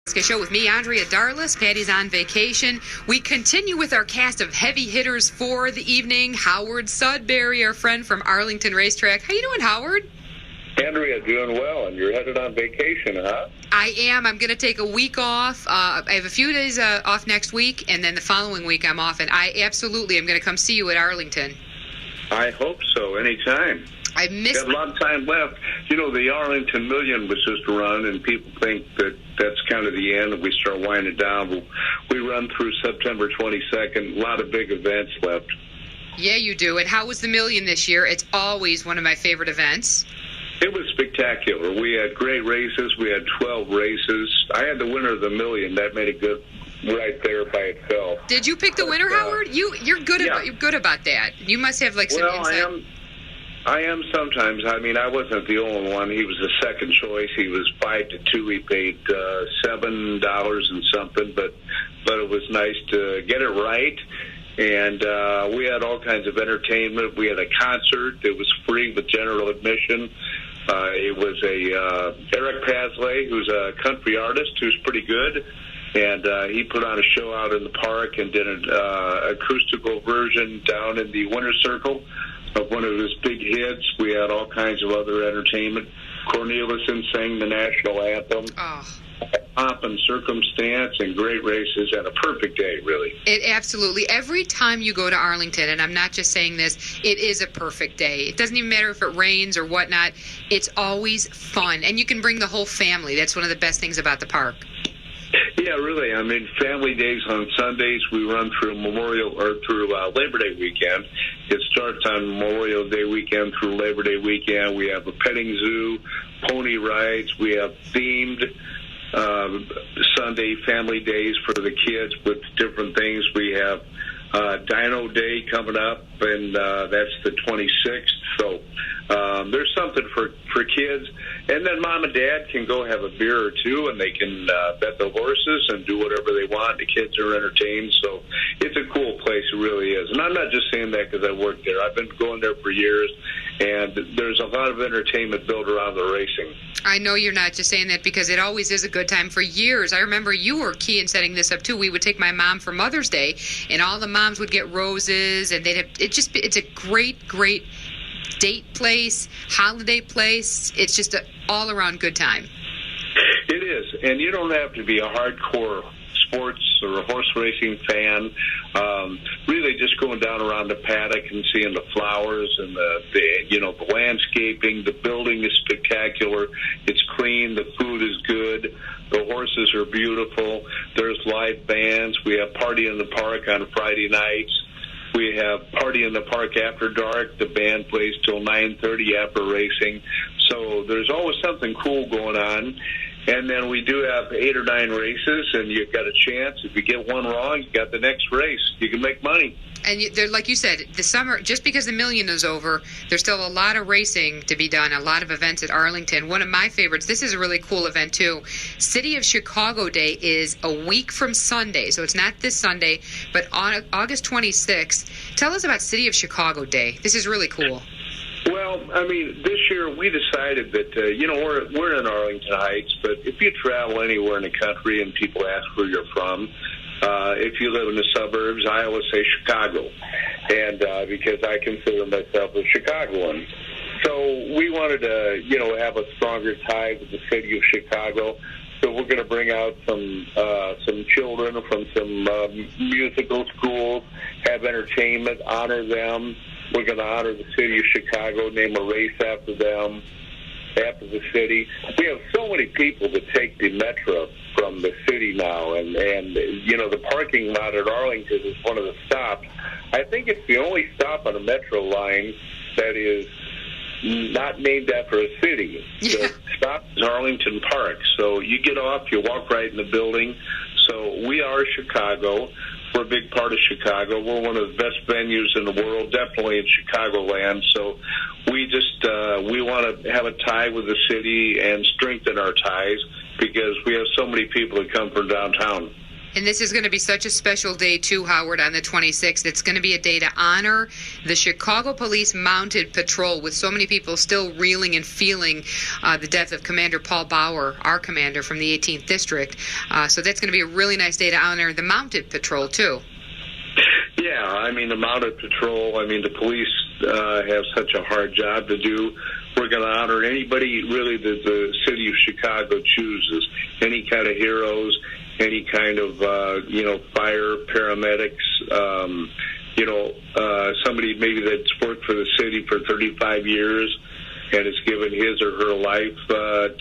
Vasquez Show with me, Andrea, Darlas. Patti's on vacation. We continue with our cast of heavy hitters for the evening. Howard Sudbury, our friend from Arlington Racetrack. How you doing, Howard? Andrea, doing well, and you're headed on vacation, huh? I am. I'm going to take a week off. I have a few days off next week, and then the following week I'm off, and I absolutely am going to come see you at Arlington. I hope so, anytime. I missed. Got a lot of time left. You know, the Arlington Million was just run, and people think that that's kind of the end, and we start winding down. But we run through September 22nd. A lot of big events left. Yeah, you do. And how was the Million this year? It's always one of my favorite events. It was spectacular. We had great races. We had 12 races. I had the winner of the Million. That made it good right there by itself. Did you pick the winner, Howard? You're good. Yeah. You're good about that. You must have like some insight. I am sometimes. I mean, I wasn't the only one. He was the second choice. He was 5-2. He paid $7 and something, but it was nice to get it right. And we had all kinds of entertainment. We had a concert that was free with general admission. It was Eric Pasley, who's a country artist who's pretty good. And he put on a show out in the park and did an acoustical version down in the winner's circle of one of his big hits. We had all kinds of other entertainment. Cornelison sang the national anthem. Oh. Pomp and circumstance and great races and a perfect day, really. It absolutely. Every time you go to Arlington, and I'm not just saying this, it is a perfect day. It doesn't even matter if it rains or whatnot. It's always fun. And you can bring the whole family. That's one of the best things about the park. Yeah, really. I mean, family days on Sundays. We run through Labor Day weekend. It starts on Memorial Day weekend through Labor Day weekend. We have a petting zoo, pony rides. We have themed Sunday family days for the kids with different things. We have Dino Day coming up, and that's the 26th. So there's something for kids. And then mom and dad can go have a beer or two, and they can bet the horses and do whatever they want. The kids are entertained. So it's a cool place. It really is. And I'm not just saying that because I work there. I've been going there for years, and there's a lot of entertainment built around the racing. I know you're not just saying that because it always is a good time. For years, I remember you were key in setting this up, too. We would take my mom for Mother's Day, and all the moms would get roses, and it's a great, great date place, holiday place. It's just an all-around good time. It is, and you don't have to be a hardcore sports or a horse racing fan. Really just going down around the paddock and seeing the flowers and the landscaping. The building is spectacular. It's clean. The food is good. The horses are beautiful. There's live bands. We have Party in the Park on Friday nights. We have Party in the Park after dark. The band plays till 9:30 after racing. So there's always something cool going on. And then we do have 8 or 9 races, and you've got a chance. If you get one wrong, you got the next race. You can make money. And like you said, the summer, just because the Million is over, there's still a lot of racing to be done, a lot of events at Arlington. One of my favorites, this is a really cool event too. City of Chicago Day is a week from Sunday, so it's not this Sunday, but on August 26th. Tell us about City of Chicago Day. This is really cool. Well, I mean, this year we decided that, we're in Arlington Heights, but if you travel anywhere in the country and people ask where you're from, if you live in the suburbs, I always say Chicago, and because I consider myself a Chicagoan. So we wanted to, have a stronger tie with the city of Chicago. So we're going to bring out some children from some musical schools, have entertainment, honor them. We're going to honor the city of Chicago, name a race after them, after the city. We have so many people that take the metro from the city now, and the parking lot at Arlington is one of the stops. I think it's the only stop on a metro line that is not named after a city. The stop is Arlington Park. So you get off, you walk right in the building. So we are Chicago. We're a big part of Chicago. We're one of the best venues in the world, definitely in Chicagoland. So we want to have a tie with the city and strengthen our ties because we have so many people that come from downtown. And this is going to be such a special day, too, Howard, on the 26th. It's going to be a day to honor the Chicago Police Mounted Patrol, with so many people still reeling and feeling the death of Commander Paul Bauer, our commander from the 18th District. So that's going to be a really nice day to honor the Mounted Patrol, too. Yeah, I mean, the Mounted Patrol, I mean, the police have such a hard job to do. We're going to honor anybody, really, that the city of Chicago chooses, any kind of heroes, any kind of, fire, paramedics, somebody maybe that's worked for the city for 35 years and has given his or her life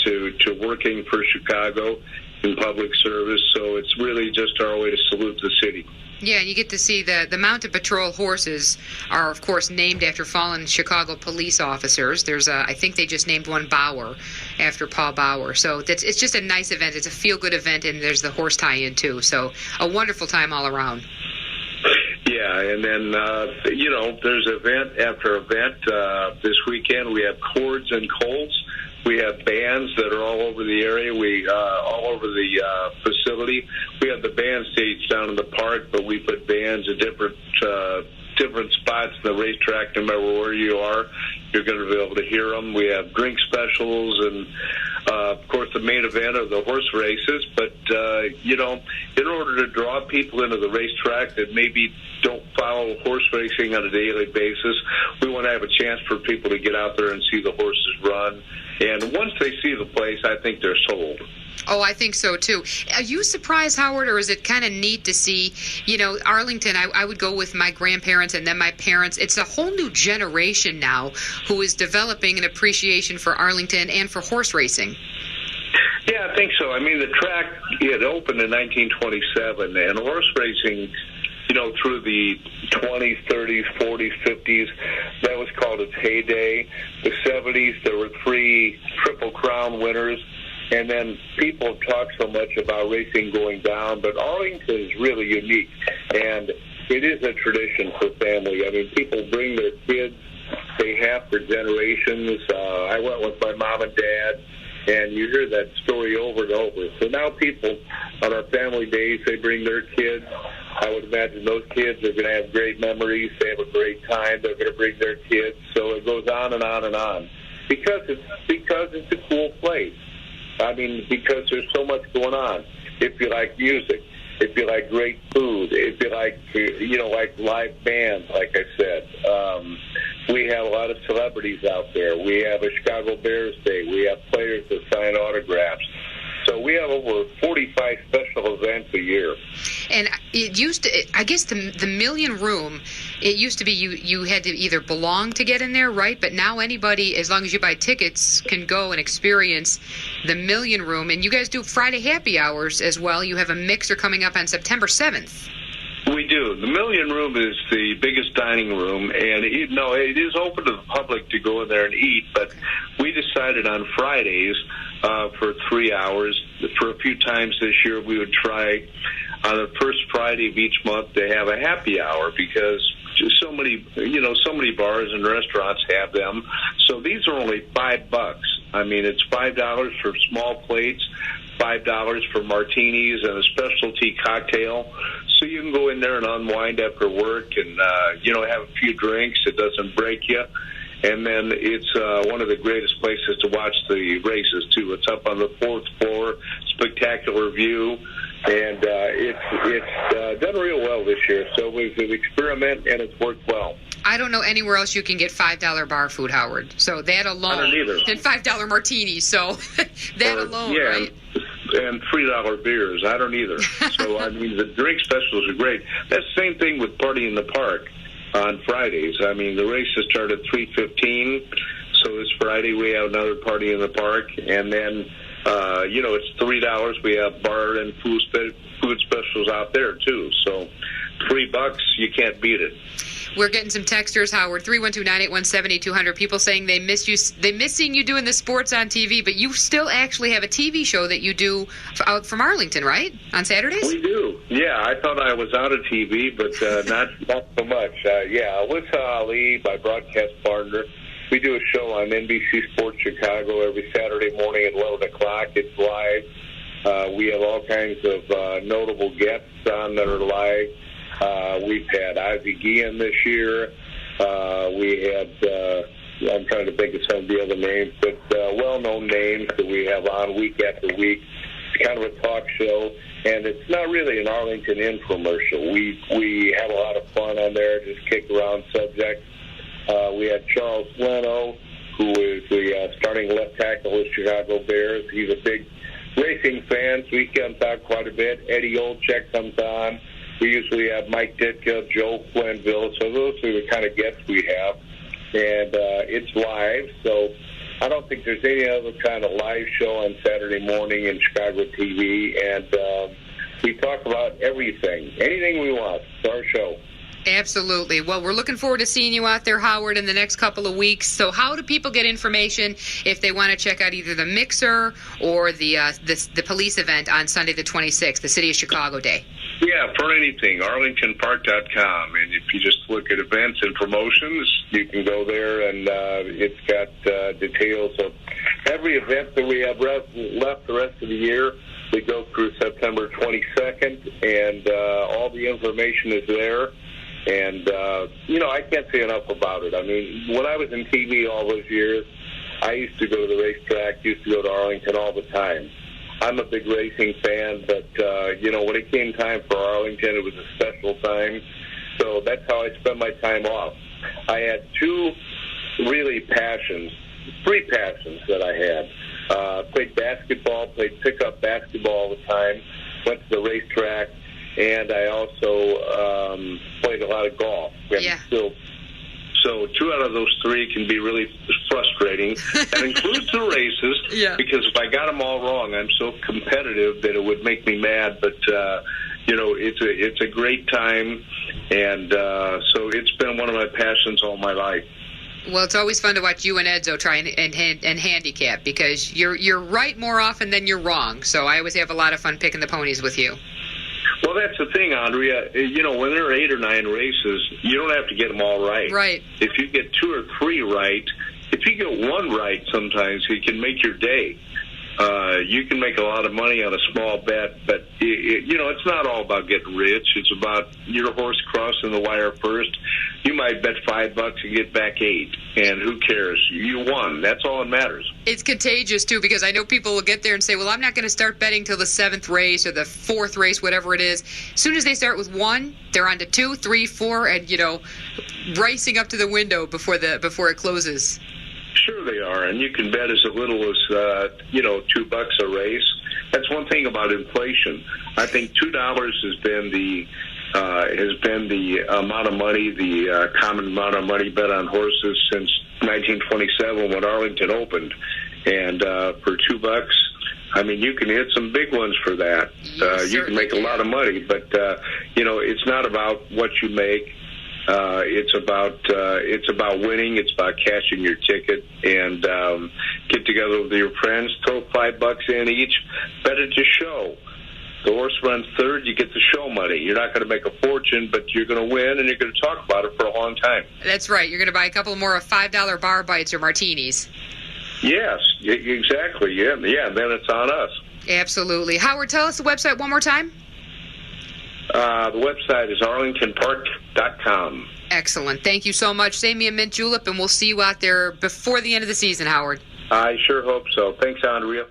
to working for Chicago in public service. So it's really just our way to salute the city. Yeah, you get to see the Mounted Patrol horses are, of course, named after fallen Chicago police officers. There's I think they just named one Bauer after Paul Bauer. So it's just a nice event. It's a feel-good event, and there's the horse tie-in, too. So a wonderful time all around. Yeah, and then, there's event after event. This weekend we have Cords and Colts. We have bands that are all over the area. All over the facility. We have the band stage down in the park, but we put bands at different spots in the racetrack. No matter where you are, you're going to be able to hear them. We have drink specials, and of course, the main event are the horse races. But in order to draw people into the racetrack that maybe don't follow horse racing on a daily basis, we want to have a chance for people to get out there and see the horses run. And once they see the place, I think they're sold. Oh, I think so, too. Are you surprised, Howard, or is it kind of neat to see, Arlington, I would go with my grandparents and then my parents. It's a whole new generation now who is developing an appreciation for Arlington and for horse racing. Yeah, I think so. I mean, the track, it opened in 1927, and horse racing, through the 20s, 30s, 40s, 50s, that was called its heyday. The 70s, there were 3 Triple Crown winners. And then people have talked so much about racing going down, but Arlington is really unique, and it is a tradition for family. I mean, people bring their kids. They have for generations. I went with my mom and dad, and you hear that story over and over. So now people, on our family days, they bring their kids. I would imagine those kids are going to have great memories. They have a great time. They're going to bring their kids. So it goes on and on and on. Because it's a cool place. I mean, because there's so much going on. If you like music, if you like great food, if you like, like live bands, like I said. We have a lot of celebrities out there. We have a Chicago Bears Day. We have players that sign autographs. So we have over 45 special events a year. And it used to, I guess the Million Room, it used to be you had to either belong to get in there, right? But now anybody, as long as you buy tickets, can go and experience the Million Room. And you guys do Friday happy hours as well. You have a mixer coming up on September 7th. We do. The Million Room is the biggest dining room, and it is open to the public to go in there and eat, but we decided on Fridays for 3 hours. For a few times this year, we would try on the first Friday of each month to have a happy hour, because so many bars and restaurants have them. So these are only $5. I mean, it's $5 for small plates, $5 for martinis and a specialty cocktail. So you can go in there and unwind after work and, have a few drinks. It doesn't break you. And then it's one of the greatest places to watch the races, too. It's up on the 4th floor, spectacular view. And it's done real well this year. So it was an experiment, and it's worked well. I don't know anywhere else you can get $5 bar food, Howard. So that alone. I don't either. And $5 martinis. So that alone, yeah, right? And $3 beers. I don't either. So, I mean, the drink specials are great. That's the same thing with Party in the Park on Fridays. I mean, the races start at 3:15. So this Friday we have another Party in the Park. And then, it's $3. We have bar and food specials out there, too. So $3, you can't beat it. We're getting some texters, Howard, 312-981-7200. People saying they miss you. They miss seeing you doing the sports on TV, but you still actually have a TV show that you do out from Arlington, right? On Saturdays? We do. Yeah, I thought I was out of TV, but not so much. Alyssa Ali, my broadcast partner. We do a show on NBC Sports Chicago every Saturday morning at 11 o'clock. It's live. We have all kinds of notable guests on that are live. We've had Ivy Guillen this year. We had, I'm trying to think of some of the other names, but well-known names that we have on week after week. It's kind of a talk show, and it's not really an Arlington infomercial. We have a lot of fun on there, just kick around subjects. We had Charles Leno, who is the starting left tackle of Chicago Bears. He's a big racing fan, so he comes out quite a bit. Eddie Olczyk comes on. We usually have Mike Ditka, Joe Flinville, so those are the kind of guests we have. And it's live, so I don't think there's any other kind of live show on Saturday morning in Chicago TV. And we talk about everything, anything we want. It's our show. Absolutely. Well, we're looking forward to seeing you out there, Howard, in the next couple of weeks. So how do people get information if they want to check out either the Mixer or the police event on Sunday the 26th, the City of Chicago Day? Yeah, for anything, arlingtonpark.com. And if you just look at events and promotions, you can go there, and it's got details of every event that we have left the rest of the year. We go through September 22nd, and all the information is there. And, I can't say enough about it. I mean, when I was in TV all those years, I used to go to the racetrack, used to go to Arlington all the time. I'm a big racing fan, but, when it came time for Arlington, it was a special time. So that's how I spent my time off. I had three passions that I had. Played basketball, played pickup basketball all the time, went to the racetrack, and I also played a lot of golf. Yeah. So 2 out of those 3 can be really frustrating. That includes the races, because if I got them all wrong, I'm so competitive that it would make me mad. But it's a great time, and so it's been one of my passions all my life. Well, it's always fun to watch you and Edzo try and handicap, because you're right more often than you're wrong. So I always have a lot of fun picking the ponies with you. Well, that's the thing, Andrea. When there are 8 or 9 races, you don't have to get them all right. Right. If you get 2 or 3 right, if you get 1 right, sometimes it can make your day. You can make a lot of money on a small bet, but it's not all about getting rich. It's about your horse crossing the wire first. You might bet $5 and get back 8, and who cares? You won. That's all that matters. It's contagious too, because I know people will get there and say, "Well, I'm not going to start betting till the 7th race or the 4th race, whatever it is." As soon as they start with 1, they're on to 2, 3, 4, and racing up to the window before it closes. Sure they are, and you can bet as little as $2 a race. That's one thing about inflation. I think $2 has been the amount of money, the common amount of money bet on horses since 1927 when Arlington opened. And for $2, I mean, you can hit some big ones for that. You can make a lot of money, but it's not about what you make. It's about winning. It's about cashing your ticket, and get together with your friends, throw $5 in each, bet it to show. The horse runs 3rd, you get the show money. You're not going to make a fortune, but you're going to win, and you're going to talk about it for a long time. That's right. You're going to buy a couple more of $5 bar bites or martinis. Yes, exactly. Yeah, then it's on us. Absolutely. Howard, tell us the website one more time. The website is arlingtonpark.com. Excellent. Thank you so much. Save me a mint julep, and we'll see you out there before the end of the season, Howard. I sure hope so. Thanks, Andrea.